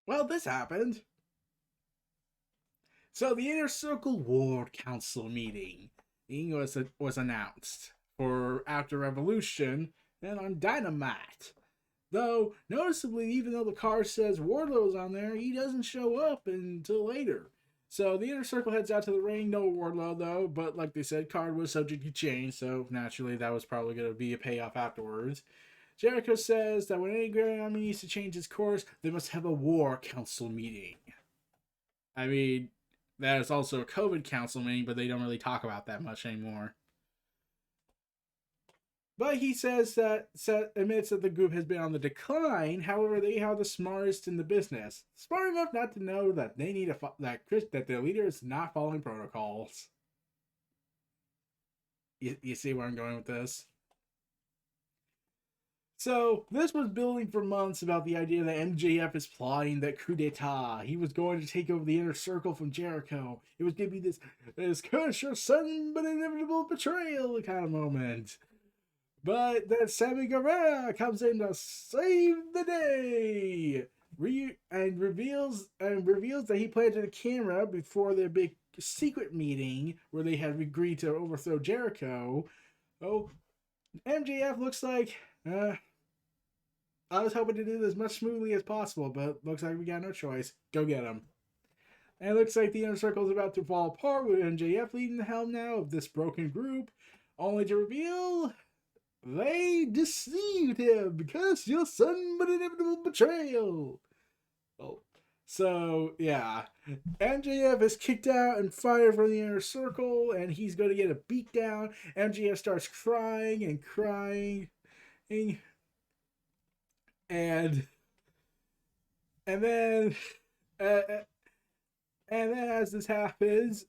Well, this happened. So the Inner Circle Ward Council meeting was announced for after Revolution and on Dynamite. Though, noticeably, even though the card says Wardlow's on there, he doesn't show up until later. So the Inner Circle heads out to the ring. No Wardlow, though, but like they said, card was subject to change, so naturally that was probably going to be a payoff afterwards. Jericho says that when any Grand Army needs to change its course, they must have a War Council meeting. I mean, that is also a COVID council meeting, but they don't really talk about that much anymore. But he says that admits that the group has been on the decline. However, they are the smartest in the business, smart enough not to know that they need that their leader is not following protocols. You see where I'm going with this? So this was building for months about the idea that MJF is plotting that coup d'état. He was going to take over the Inner Circle from Jericho. It was going to be this sure sudden but inevitable betrayal kind of moment. But then Sammy Guevara comes in to save the day, and reveals that he planted a camera before their big secret meeting where they had agreed to overthrow Jericho. Oh, MJF looks like I was hoping to do this much smoothly as possible, but looks like we got no choice. Go get him. And it looks like the Inner Circle is about to fall apart with MJF leading the helm now of this broken group, only to reveal they deceived him because you're sudden but inevitable betrayal. Oh. So, yeah. MJF is kicked out and fired from the Inner Circle, and he's going to get a beat down. MJF starts crying and crying. And and then uh, and then as this happens,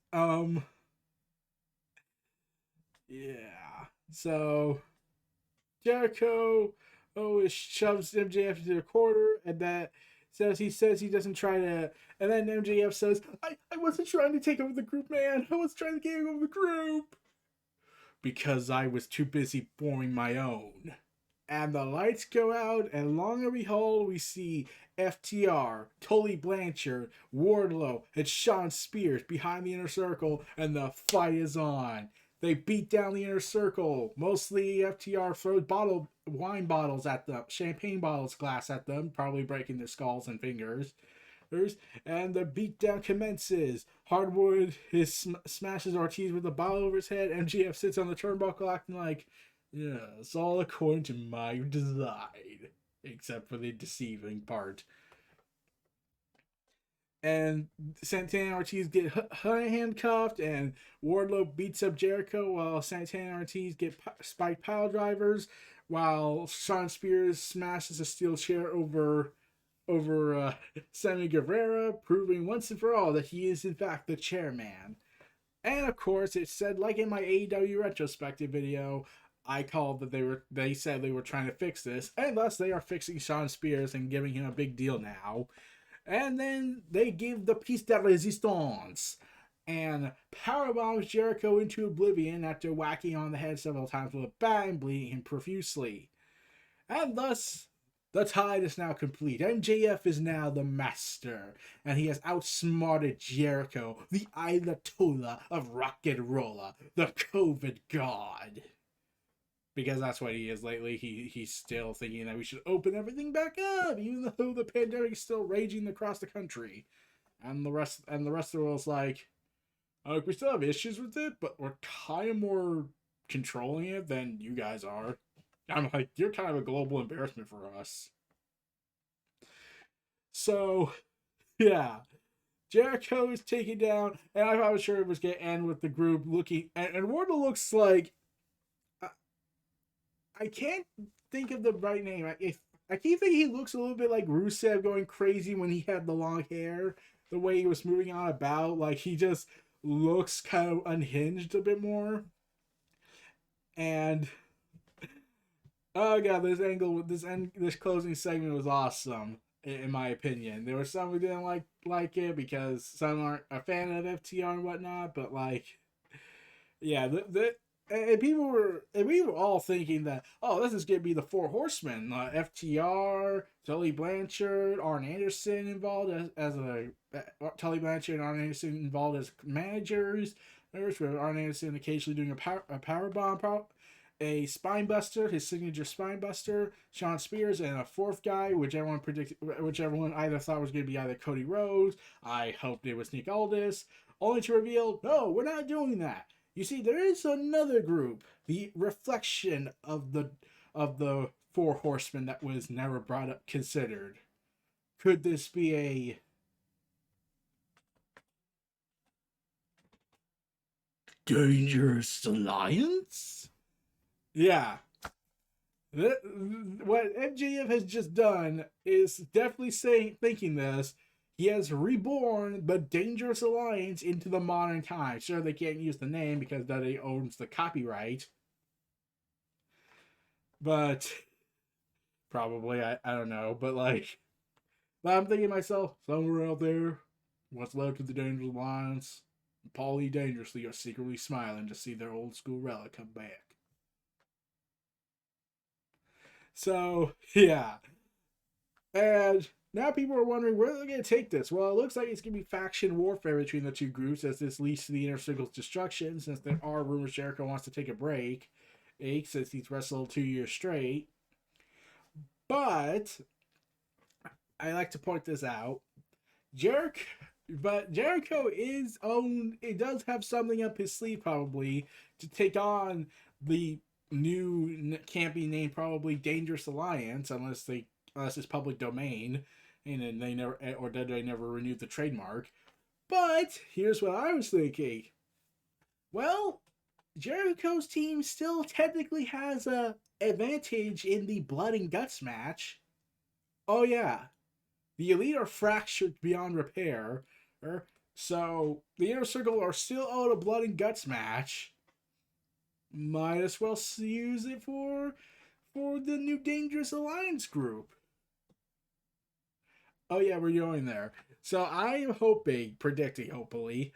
yeah. So Jericho shoves MJF into a corner, and that says he doesn't try to. And then MJF says, I wasn't trying to take over the group, man. I was trying to take over the group because I was too busy forming my own. And the lights go out, and long and behold, we see FTR, Tully Blanchard, Wardlow, and Sean Spears behind the Inner Circle, and the fight is on. They beat down the Inner Circle. Mostly FTR throws wine bottles at them, champagne bottles, glass at them, probably breaking their skulls and fingers. And the beatdown commences. Hardwood smashes Ortiz with a bottle over his head. MGF sits on the turnbuckle acting like, yeah, it's all according to my design. Except for the deceiving part. And Santana and Ortiz get handcuffed, and Wardlow beats up Jericho while Santana and Ortiz get spiked pile drivers, while Sean Spears smashes a steel chair over Sammy Guevara, proving once and for all that he is in fact the chairman. And of course, it said, like in my AEW retrospective video, I called that they said they were trying to fix this, and thus they are fixing Sean Spears and giving him a big deal now. And then they give the piece de resistance and powerbombs Jericho into oblivion after whacking on the head several times with a bat and bleeding him profusely. And thus, the tide is now complete. MJF is now the master, and he has outsmarted Jericho, the Ayatollah of rock and rolla, the COVID god. Because that's what he is lately. He's still thinking that we should open everything back up, even though the pandemic is still raging across the country. And the rest of the world's like, oh, we still have issues with it, but we're kind of more controlling it than you guys are. I'm like, you're kind of a global embarrassment for us. So, yeah. Jericho is taken down, and I was sure it was going to end with the group looking. And Wardlow looks like. I can't think of the right name. I keep thinking he looks a little bit like Rusev going crazy when he had the long hair. The way he was moving on about, like he just looks kind of unhinged a bit more. And oh god, this angle with this closing segment was awesome in my opinion. There were some who didn't like it because some aren't a fan of FTR and whatnot, but like, yeah, and we were all thinking that, oh, this is gonna be the Four Horsemen, FTR, Tully Blanchard, Arn Anderson involved as a Tully Blanchard and Arn Anderson involved as managers. There's with Arn Anderson occasionally doing a power bomb, a spine buster, his signature spine buster, Sean Spears, and a fourth guy, which everyone either thought was going to be either Cody Rhodes. I hoped it was Nick Aldis, only to reveal, no, we're not doing that. You see, there is another group, the reflection of the Four Horsemen that was never brought up, considered. Could this be a dangerous alliance? Yeah. What MJF has just done is definitely thinking this. He has reborn the Dangerous Alliance into the modern time. Sure, they can't use the name because Dudley owns the copyright. But probably, I don't know. But I'm thinking to myself, somewhere out there, what's left of the Dangerous Alliance, Paulie Dangerously are secretly smiling to see their old school relic come back. So, yeah. And now people are wondering where they're going to take this. Well, it looks like it's going to be faction warfare between the two groups as this leads to the Inner Circle's destruction, since there are rumors Jericho wants to take a break, since he's wrestled 2 years straight. But I like to point this out. Jericho is owned. It does have something up his sleeve probably to take on the new, can't be named probably Dangerous Alliance unless it's public domain, and then they never renewed the trademark. But here's what I was thinking. Well, Jericho's team still technically has a advantage in the blood and guts match. Oh yeah, the Elite are fractured beyond repair, so the Inner Circle are still owed a blood and guts match. Might as well use it for the new Dangerous Alliance group. Oh yeah, we're going there. So I am predicting hopefully,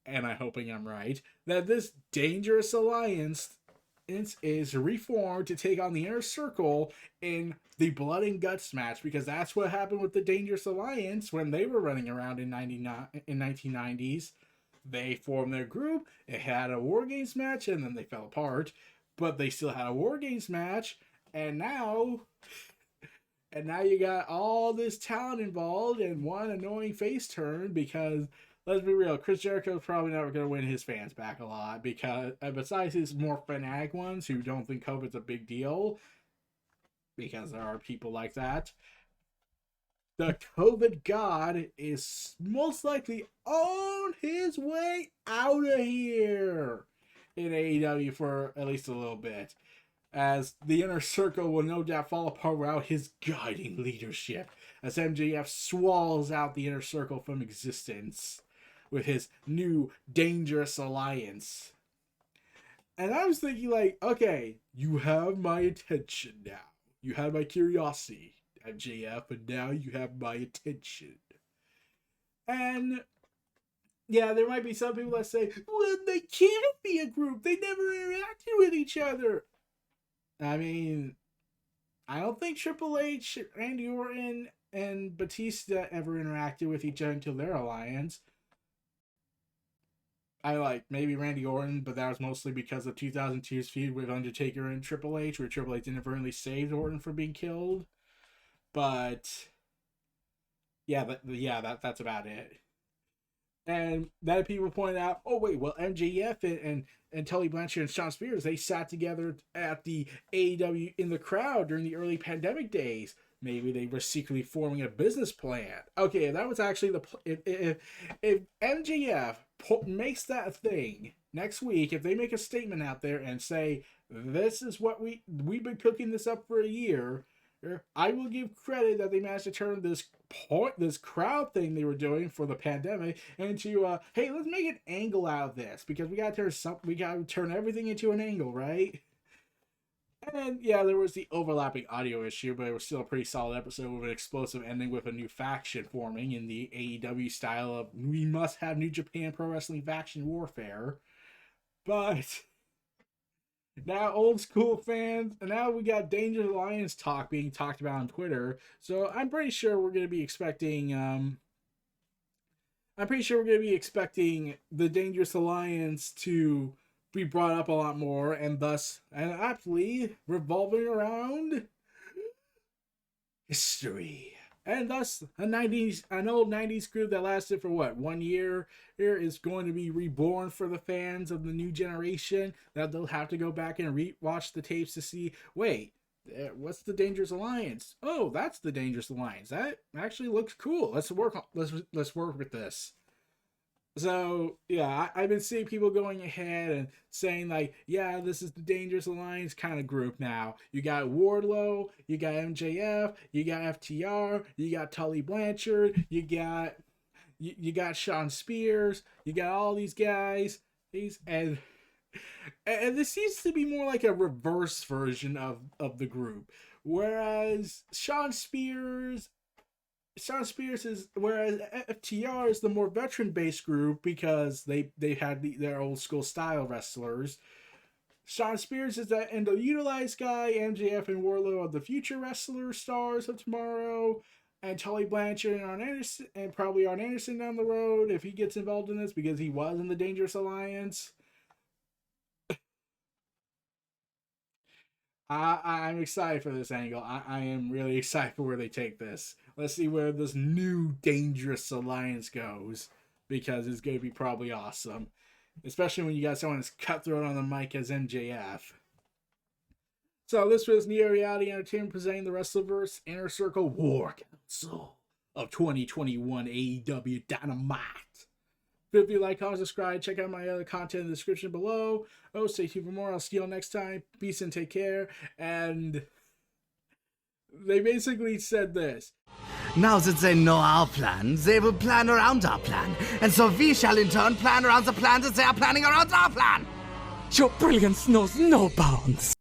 and I'm hoping I'm right, that this Dangerous Alliance is reformed to take on the Inner Circle in the Blood and Guts match, because that's what happened with the Dangerous Alliance when they were running around in 1990s. They formed their group, it had a War Games match, and then they fell apart. But they still had a War Games match, and now you got all this talent involved and one annoying face turn, because let's be real, Chris Jericho is probably never going to win his fans back a lot, because besides his more fanatic ones who don't think COVID's a big deal, because there are people like that, the COVID god is most likely on his way out of here in AEW for at least a little bit, as the Inner Circle will no doubt fall apart without his guiding leadership, as MJF swallows out the Inner Circle from existence with his new Dangerous Alliance. And I was thinking, okay, you have my attention now. You have my curiosity, MJF, and now you have my attention. And yeah, there might be some people that say, well, they can't be a group. They never interacted with each other. I mean, I don't think Triple H, Randy Orton, and Batista ever interacted with each other until their alliance. I maybe Randy Orton, but that was mostly because of 2002's feud with Undertaker and Triple H, where Triple H inadvertently saved Orton from being killed. But yeah, that's about it. And then people point out, oh wait, well MJF and Tully Blanchard and Sean Spears, they sat together at the AEW in the crowd during the early pandemic days. Maybe they were secretly forming a business plan. Okay, that was actually if MJF makes that thing next week, if they make a statement out there and say, this is what we've been cooking this up for a year, I will give credit that they managed to turn this crowd thing they were doing for the pandemic into hey, let's make an angle out of this, because we gotta turn everything into an angle, right? And yeah, there was the overlapping audio issue, but it was still a pretty solid episode with an explosive ending with a new faction forming in the AEW style of we must have New Japan Pro Wrestling faction warfare. But Now old school fans, and now we got Dangerous Alliance talk being talked about on Twitter. So I'm pretty sure we're gonna be expecting the Dangerous Alliance to be brought up a lot more, and thus, and aptly, revolving around history. And thus, an old 90s group that lasted for what, 1 year, here is going to be reborn for the fans of the new generation, that they'll have to go back and watch the tapes to see, wait, what's the Dangerous Alliance? Oh, that's the Dangerous Alliance. That actually looks cool. Let's work with this. So yeah, I've been seeing people going ahead and saying like, yeah, this is the Dangerous Alliance kind of group now. You got Wardlow, you got MJF, you got FTR, you got Tully Blanchard, you got Shawn Spears, you got all these guys. And this seems to be more like a reverse version of the group, whereas Shawn Spears is, whereas FTR is the more veteran-based group because they had their old school style wrestlers. Shawn Spears is that underutilized guy. MJF and Wardlow are the future wrestler stars of tomorrow. And Tully Blanchard and Arn Anderson, and probably Arn Anderson down the road if he gets involved in this, because he was in the Dangerous Alliance. I'm excited for this angle. I am really excited for where they take this. Let's see where this new Dangerous Alliance goes, because it's going to be probably awesome. Especially when you got someone as cutthroat on the mic as MJF. So this was Neo Reality Entertainment presenting the WrestleVerse Inner Circle War Council of 2021 AEW Dynamite. If you like, comment, subscribe, check out my other content in the description below. Oh, stay tuned for more. I'll see you all next time. Peace and take care. And they basically said this. Now that they know our plan, they will plan around our plan. And so we shall in turn plan around the plan that they are planning around our plan. Your brilliance knows no bounds.